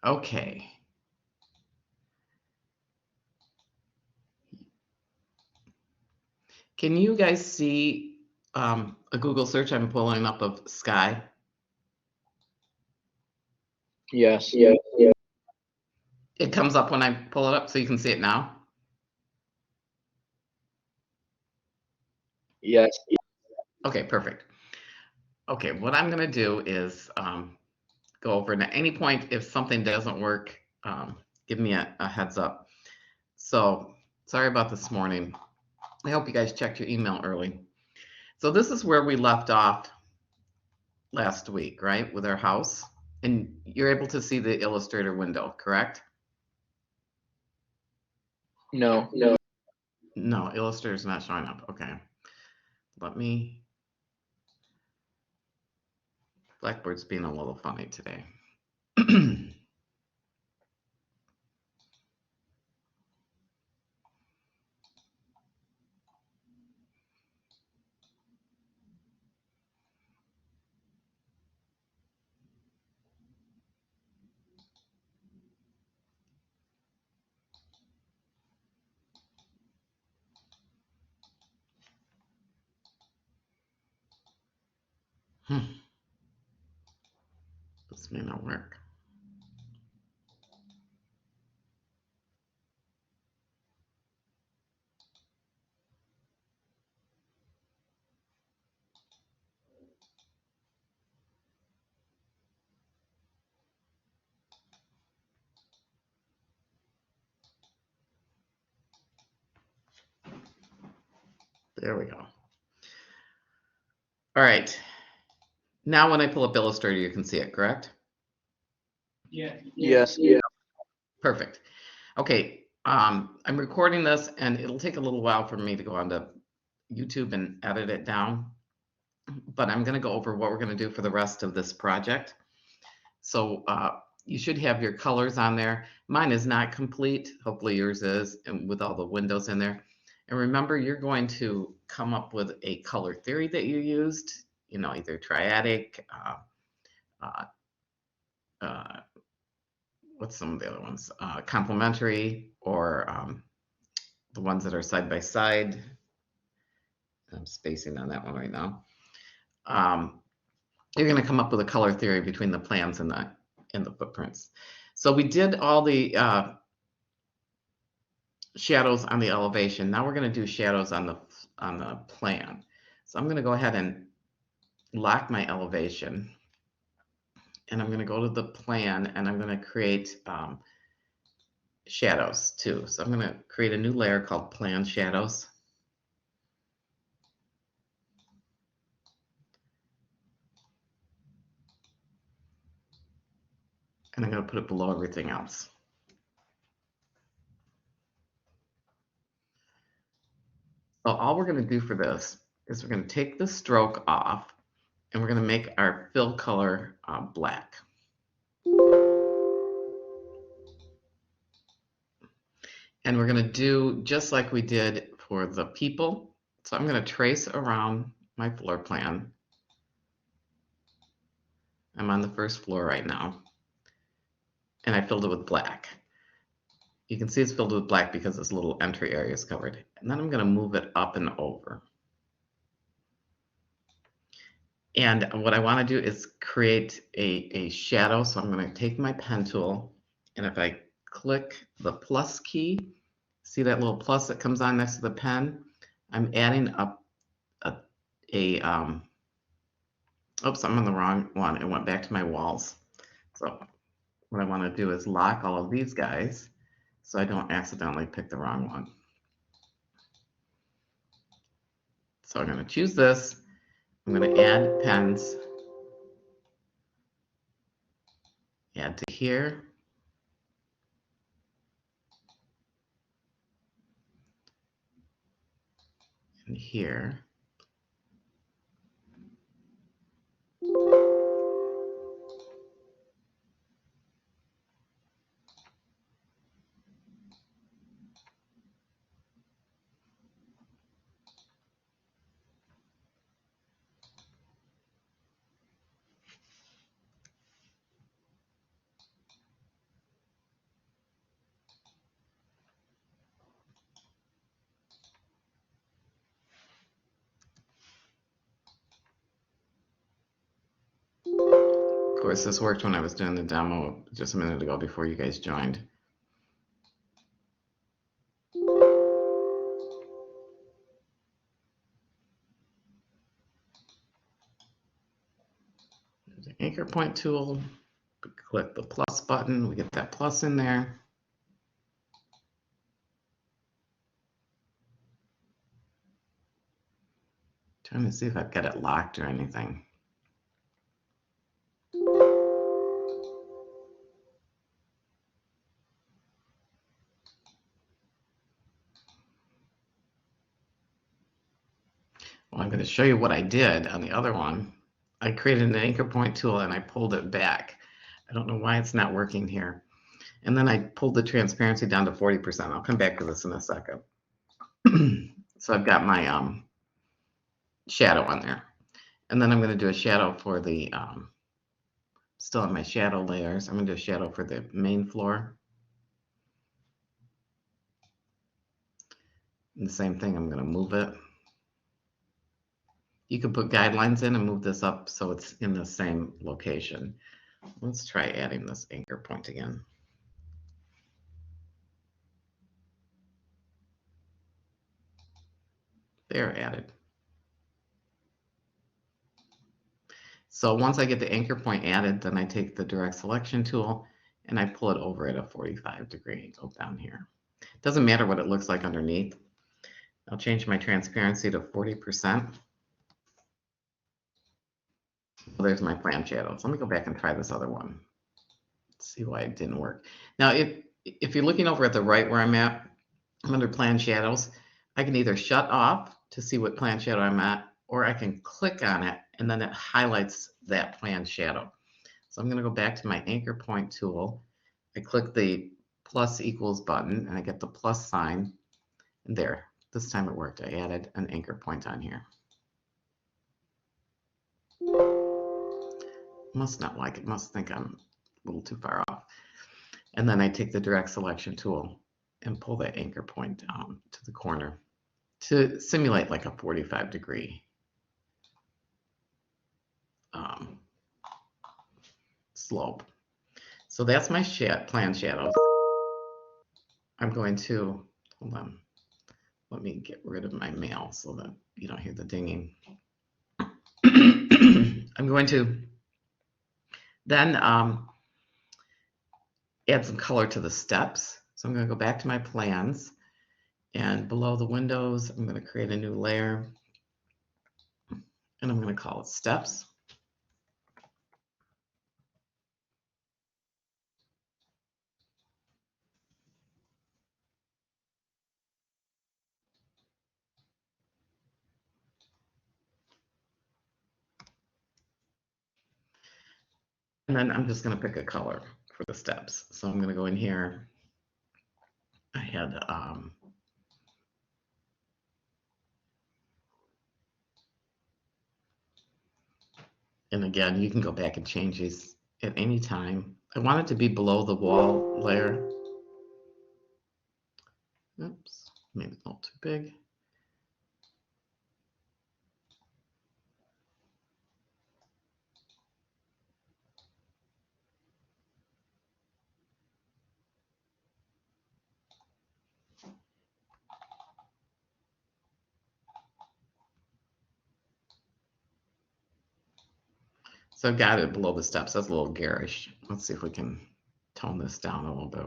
Okay. Can you guys see a Google search I'm pulling up of sky? Yes. It comes up when I pull it up, so you can see it now. Yes. Okay, perfect. Okay, what I'm going to do is go over, and at any point, if something doesn't work, give me a heads up. So, sorry about this morning. I hope you guys checked your email early. So this is where we left off last week, right, with our house. And you're able to see the Illustrator window, correct? No. No, Illustrator's not showing up. Okay. Let me... Blackboard's being a little funny today. This may not work. There we go. All right. Now when I pull up Illustrator, you can see it, correct? Yes. Perfect. Okay, I'm recording this, and it'll take a little while for me to go onto YouTube and edit it down, but I'm going to go over what we're going to do for the rest of this project. So you should have your colors on there. Mine is not complete. Hopefully yours is, and with all the windows in there. And remember, you're going to come up with a color theory that you used, you know, either triadic, what's some of the other ones? Complementary, or the ones that are side by side. I'm spacing on that one right now. You're going to come up with a color theory between the plans and the footprints. So we did all the shadows on the elevation. Now we're going to do shadows on the plan. So I'm going to go ahead and lock my elevation, and I'm going to go to the plan, and I'm going to create shadows too. So I'm going to create a new layer called Plan Shadows. And I'm going to put it below everything else. So all we're going to do for this is we're going to take the stroke off, and we're going to make our fill color black. And we're going to do just like we did for the people. So I'm going to trace around my floor plan. I'm on the first floor right now, and I filled it with black. You can see it's filled with black because this little entry area is covered. And then I'm going to move it up and over. And what I want to do is create a shadow. So I'm going to take my pen tool, and if I click the plus key, see that little plus that comes on next to the pen? I'm adding up oops, I'm on the wrong one. It went back to my walls. So what I want to do is lock all of these guys so I don't accidentally pick the wrong one. So I'm going to choose this. I'm going to add pens. Add to here. And here. Of course, this worked when I was doing the demo just a minute ago before you guys joined. The anchor point tool, click the plus button, we get that plus in there. Trying to see if I've got it locked or anything. Well, I'm going to show you what I did on the other one. I created an anchor point tool and I pulled it back. I don't know why it's not working here. And then I pulled the transparency down to 40%. I'll come back to this in a second. So I've got my shadow on there. And then I'm going to do a shadow for the, still in my shadow layers, I'm going to do a shadow for the main floor. And the same thing, I'm going to move it. You can put guidelines in and move this up so it's in the same location. Let's try adding this anchor point again. They're added. So once I get the anchor point added, then I take the direct selection tool and I pull it over at a 45-degree angle down here. Doesn't matter what it looks like underneath. I'll change my transparency to 40%. Well, there's my plan shadows. Let me go back and try this other one. Let's see why it didn't work. Now, if you're looking over at the right where I'm at, I'm under plan shadows. I can either shut off to see what plan shadow I'm at, or I can click on it and then it highlights that plan shadow. So I'm going to go back to my anchor point tool. I click the plus equals button and I get the plus sign. And there, this time it worked. I added an anchor point on here. Must not like it, must think I'm a little too far off. And then I take the direct selection tool and pull that anchor point down to the corner to simulate like a 45-degree slope. So that's my plan shadows. I'm going to, hold on, let me get rid of my mail so that you don't hear the dinging. I'm going to then add some color to the steps. So I'm going to go back to my plans, and below the windows, I'm going to create a new layer, and I'm going to call it steps. And then I'm just going to pick a color for the steps. So I'm going to go in here. I had and again, you can go back and change these at any time. I want it to be below the wall layer. Oops, maybe a little too big. So I've got it below the steps. That's a little garish. Let's see if we can tone this down a little bit.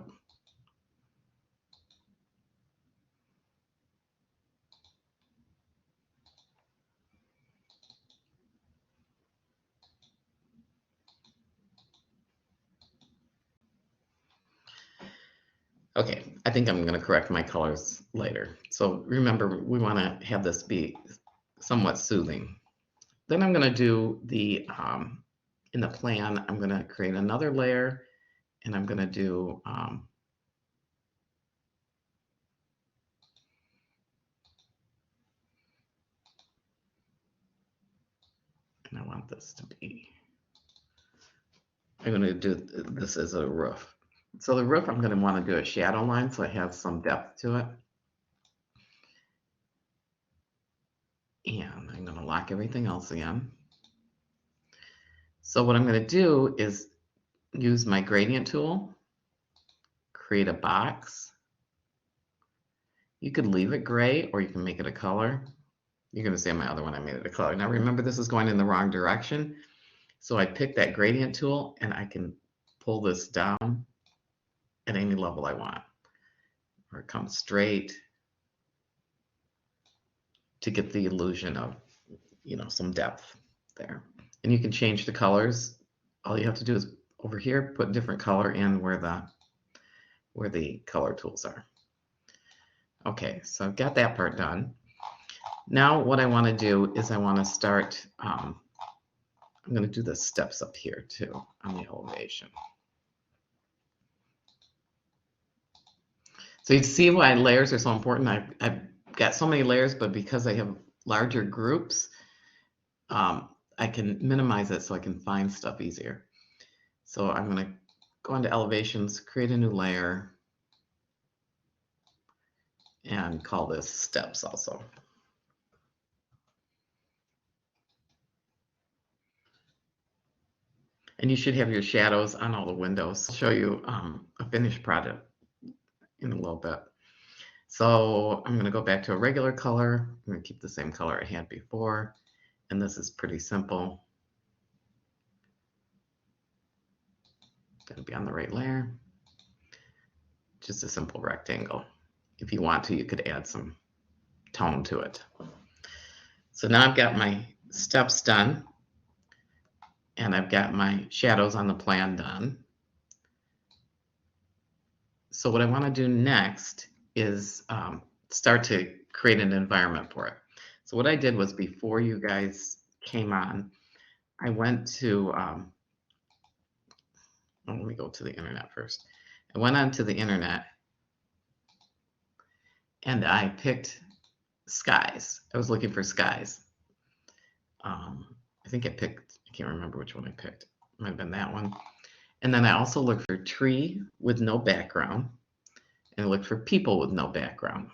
Okay, I think I'm going to correct my colors later. So remember, we want to have this be somewhat soothing. Then I'm going to do the, in the plan, I'm going to create another layer, and I'm going to do, and I want this to be, I'm going to do this as a roof. So the roof, I'm going to want to do a shadow line so it has some depth to it. And I'm going to lock everything else again. So what I'm going to do is use my gradient tool, create a box. You could leave it gray or you can make it a color. You're going to see on my other one I made it a color. Now remember, this is going in the wrong direction. So I pick that gradient tool and I can pull this down at any level I want. Or it comes straight to get the illusion of, some depth there. And you can change the colors. All you have to do is over here, put different color in where the color tools are. Okay, so I've got that part done. Now what I want to do is I want to start, I'm going to do the steps up here too on the elevation. So you see why layers are so important. I've got so many layers, but because I have larger groups, I can minimize it so I can find stuff easier. So I'm going to go into elevations, create a new layer, and call this steps also. And you should have your shadows on all the windows. I'll show you a finished product in a little bit. So I'm going to go back to a regular color. I'm going to keep the same color I had before. And this is pretty simple. Going to be on the right layer. Just a simple rectangle. If you want to, you could add some tone to it. So now I've got my steps done. And I've got my shadows on the plan done. So what I want to do next is start to create an environment for it. So what I did was, before you guys came on, I went to, let me go to the internet first. I went onto the internet and I picked skies. I was looking for skies. I think I can't remember which one I picked. It might have been that one. And then I also looked for tree with no background, and I looked for people with no background.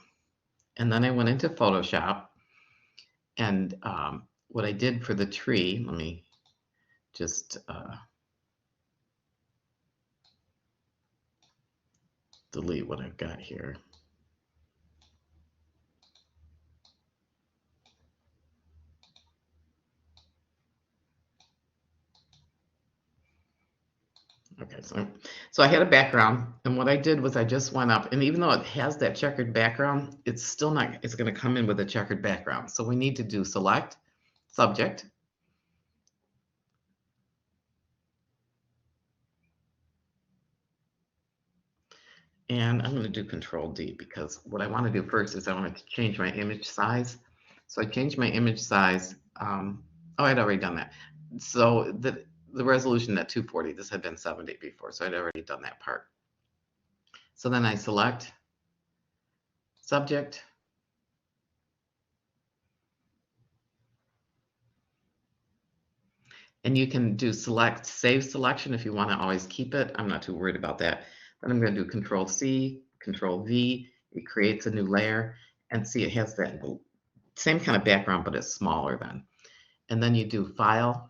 And then I went into Photoshop, and what I did for the tree, let me just delete what I've got here. Okay, so I had a background, and what I did was I just went up, and even though it has that checkered background, it's still not, it's going to come in with a checkered background. So we need to do select, subject, and I'm going to do Control D, because what I want to do first is I want to change my image size. So I changed my image size. Oh, I'd already done that. So the resolution at 240, this had been 70 before, so I'd already done that part. So then I select subject, and you can do select save selection if you want to always keep it. I'm not too worried about that. Then I'm going to do Control C, Control V. It creates a new layer, and see, it has that same kind of background, but it's smaller then. And then you do File,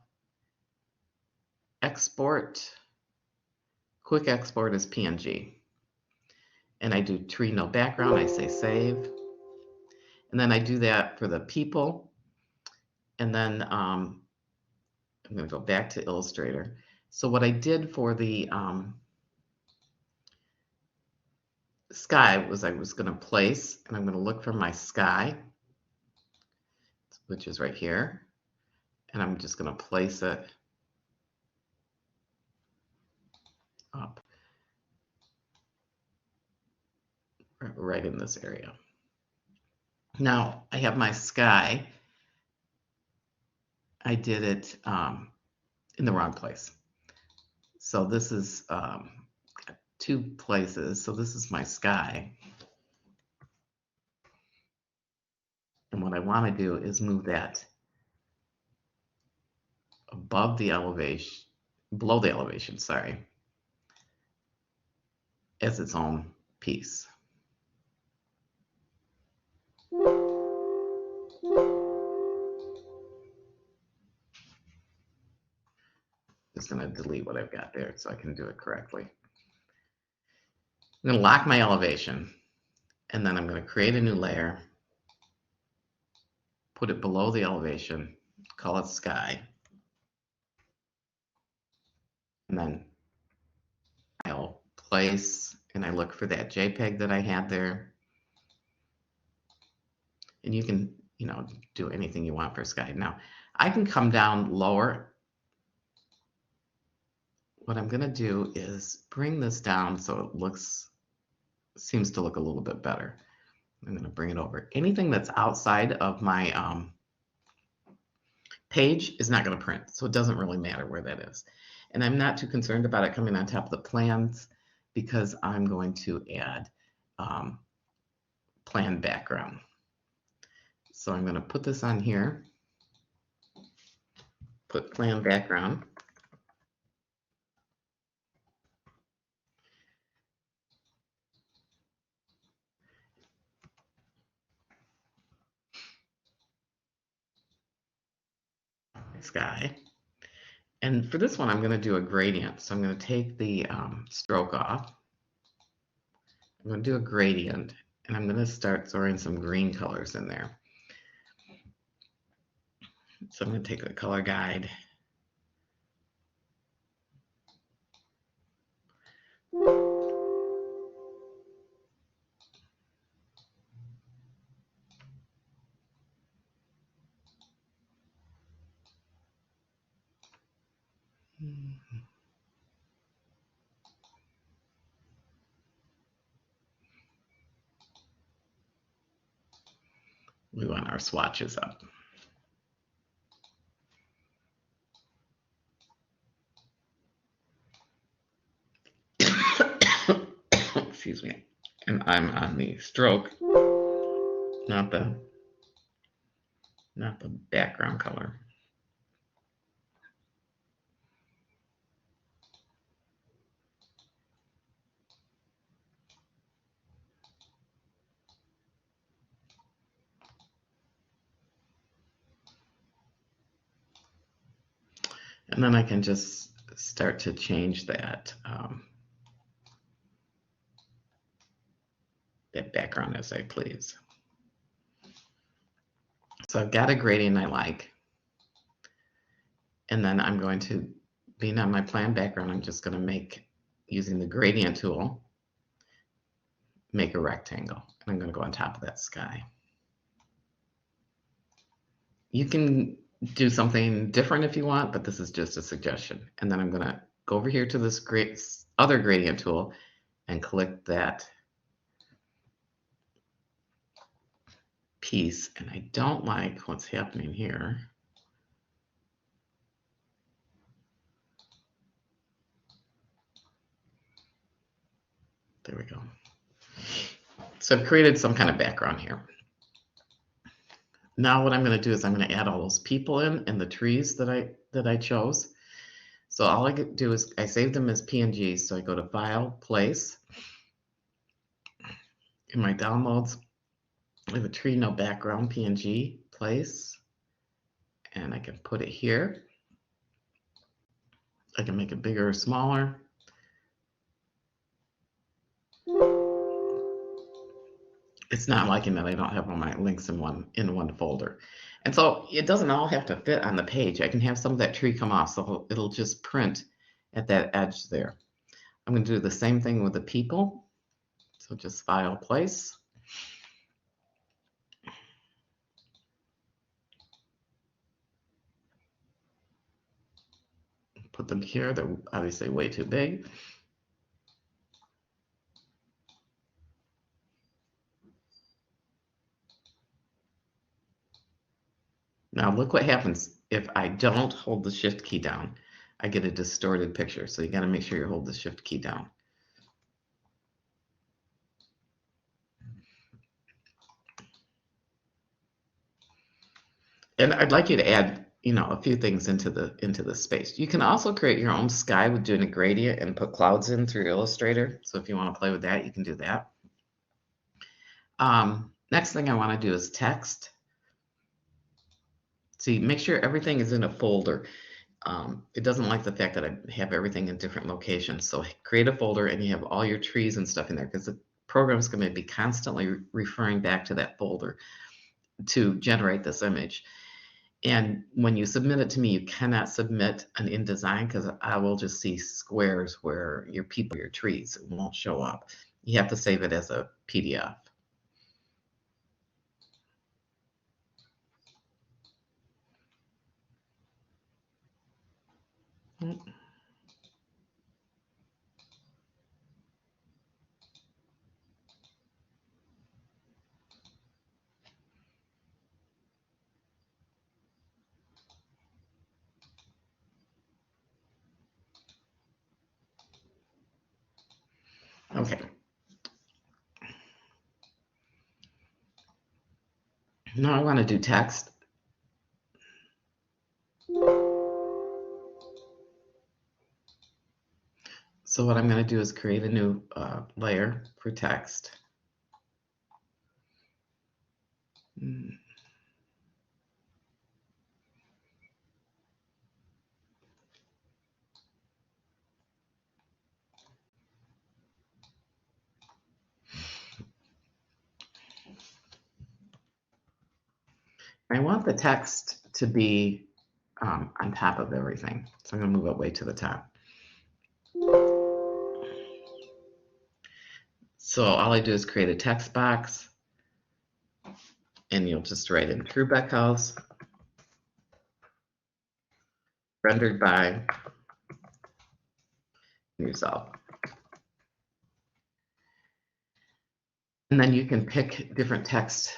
Export, Quick Export as PNG. And I do tree no background, I say save. And then I do that for the people. And then I'm going to go back to Illustrator. So what I did for the sky was, I was going to place, and I'm going to look for my sky, which is right here. And I'm just going to place it up right in this area. Now I have my sky. I did it in the wrong place. So this is two places. So this is my sky. And what I want to do is move that above the elevation, below the elevation, sorry, as its own piece. just going to delete what I've got there so I can do it correctly. I'm going to lock my elevation, and then I'm going to create a new layer, put it below the elevation, call it sky, and then I'll place, and I look for that JPEG that I had there. And you can, do anything you want for sky. Now, I can come down lower. What I'm going to do is bring this down so it seems to look a little bit better. I'm going to bring it over. Anything that's outside of my page is not going to print, so it doesn't really matter where that is. And I'm not too concerned about it coming on top of the plans because I'm going to add plan background. So I'm going to put this on here, put plan background. Sky. And for this one, I'm going to do a gradient. So I'm going to take the stroke off. I'm going to do a gradient, and I'm going to start throwing some green colors in there. So I'm going to take the color guide. We want our swatches up. Excuse me. And I'm on the stroke, not the background color. And then I can just start to change that that background as I please. So I've got a gradient I like. And then I'm going to, being on my plan background, I'm just going to make, using the gradient tool, make a rectangle. And I'm going to go on top of that sky. You can do something different if you want, but this is just a suggestion. And then I'm going to go over here to this other gradient tool and click that piece. And I don't like what's happening here. There we go. So I've created some kind of background here. Now what I'm going to do is I'm going to add all those people in and the trees that I chose. So all I do is I save them as PNGs. So I go to File, Place. In my downloads, I have a tree no background PNG, Place, and I can put it here. I can make it bigger or smaller. It's not liking that I don't have all my links in one folder. And so it doesn't all have to fit on the page. I can have some of that tree come off, so it'll just print at that edge there. I'm going to do the same thing with the people. So just File, Place. Put them here. They're obviously way too big. Now look what happens if I don't hold the Shift key down. I get a distorted picture. So you got to make sure you hold the Shift key down. And I'd like you to add, a few things into the space. You can also create your own sky with doing a gradient and put clouds in through Illustrator. So if you want to play with that, you can do that. Next thing I want to do is text. See, make sure everything is in a folder. it doesn't like the fact that I have everything in different locations. So create a folder and you have all your trees and stuff in there because the program is going to be constantly referring back to that folder to generate this image. And when you submit it to me, you cannot submit an InDesign because I will just see squares where your people, your trees won't show up. You have to save it as a PDF. Okay. Now I want to do text. So what I'm going to do is create a new layer for text. I want the text to be on top of everything. So I'm going to move it way to the top. So all I do is create a text box, and you'll just write in Trubeck House, rendered by yourself. And then you can pick different text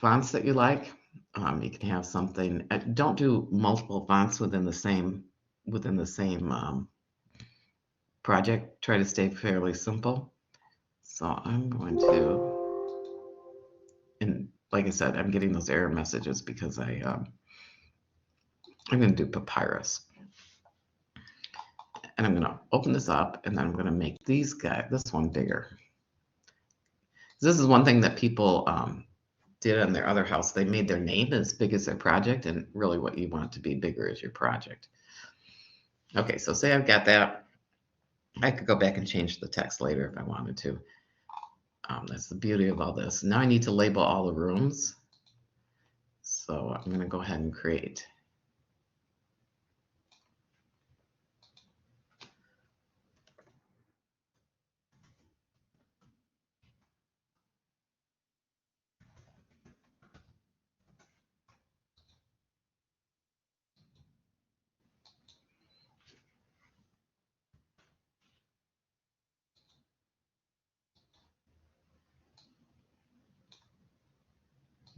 fonts that you like. You can have something. Don't do multiple fonts within the same project. Try to stay fairly simple. So I'm going to, and like I said, I'm getting those error messages because I'm going to do papyrus. And I'm going to open this up, and then I'm going to make this one bigger. This is one thing that people did on their other house. They made their name as big as their project, and really what you want to be bigger is your project. Okay, so say I've got that. I could go back and change the text later if I wanted to. That's the beauty of all this. Now I need to label all the rooms. So I'm going to go ahead and create.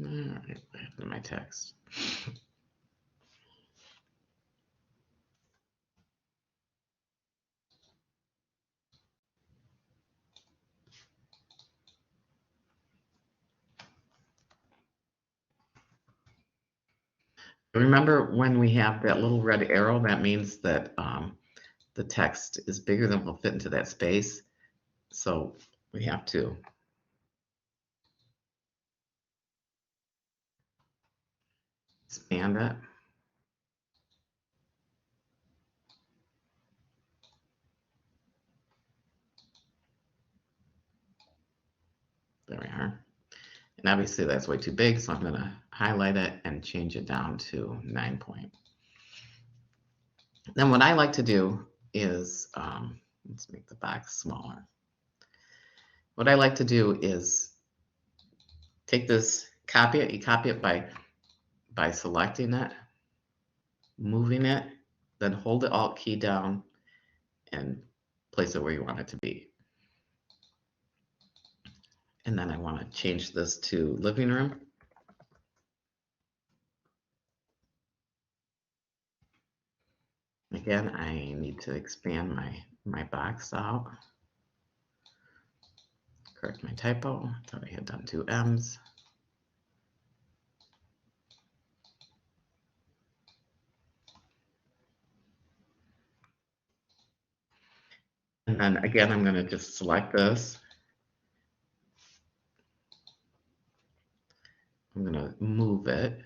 All right, back to my text. Remember when we have that little red arrow, that means that the text is bigger than will fit into that space. So we have to expand it. There we are. And obviously that's way too big, so I'm going to highlight it and change it down to 9 point. Then what I like to do is, let's make the box smaller. What I like to do is take this, copy it. You copy it by selecting it, moving it, then hold the Alt key down and place it where you want it to be. And then I want to change this to living room. Again, I need to expand my box out. Correct my typo. I thought I had done 2 M's. And then again, I'm going to just select this. I'm going to move it.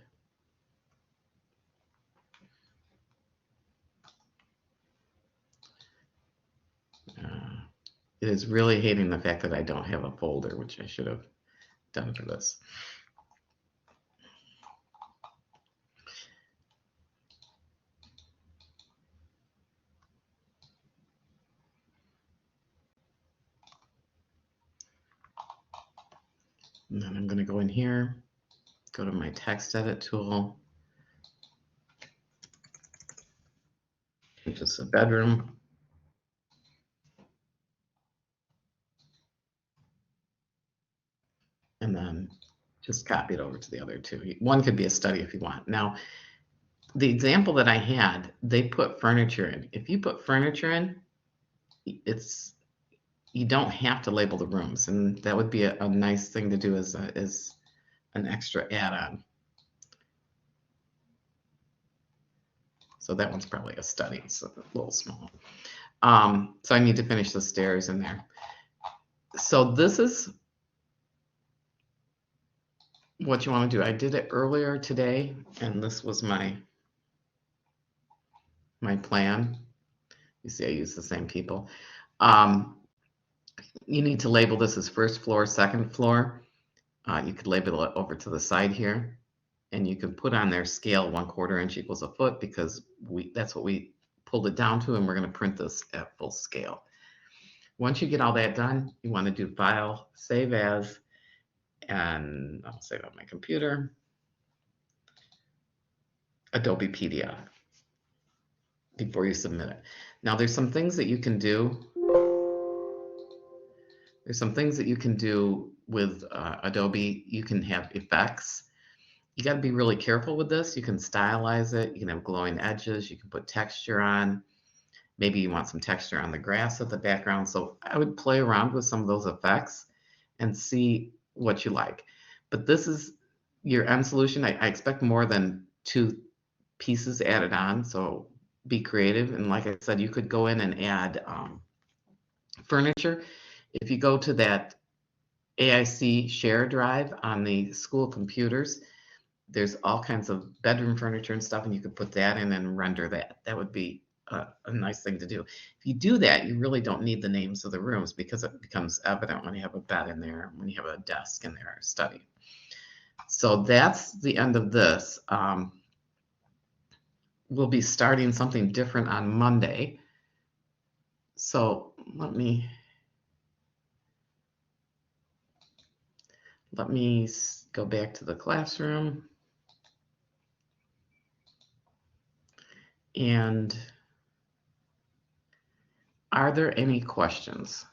it is really hating the fact that I don't have a folder, which I should have done for this. And then I'm going to go in here, go to my text edit tool, which is a bedroom. And then just copy it over to the other two. One could be a study if you want. Now, the example that I had, they put furniture in. If you put furniture in, you don't have to label the rooms, and that would be a nice thing to do as an extra add-on. So that one's probably a study. It's a little small. So I need to finish the stairs in there. So this is what you want to do. I did it earlier today, and this was my plan. You see, I use the same people. You need to label this as first floor, second floor. You could label it over to the side here, and you can put on there scale 1/4 inch equals a foot, because that's what we pulled it down to, and we're going to print this at full scale. Once you get all that done, you want to do File, Save As, and I'll save it on my computer, Adobe PDF, before you submit it. Now there's some things that you can do. There's some things that you can do with Adobe. You can have effects. You got to be really careful with this. You can stylize it. You can have glowing edges. You can put texture on. Maybe you want some texture on the grass at the background. So I would play around with some of those effects and see what you like. But this is your end solution. I expect more than 2 pieces added on. So be creative. And like I said, you could go in and add furniture. If you go to that AIC share drive on the school computers, there's all kinds of bedroom furniture and stuff, and you could put that in and render that. That would be a nice thing to do. If you do that, you really don't need the names of the rooms, because it becomes evident when you have a bed in there, when you have a desk in there, or study. So that's the end of this. We'll be starting something different on Monday. So let me go back to the classroom. And are there any questions?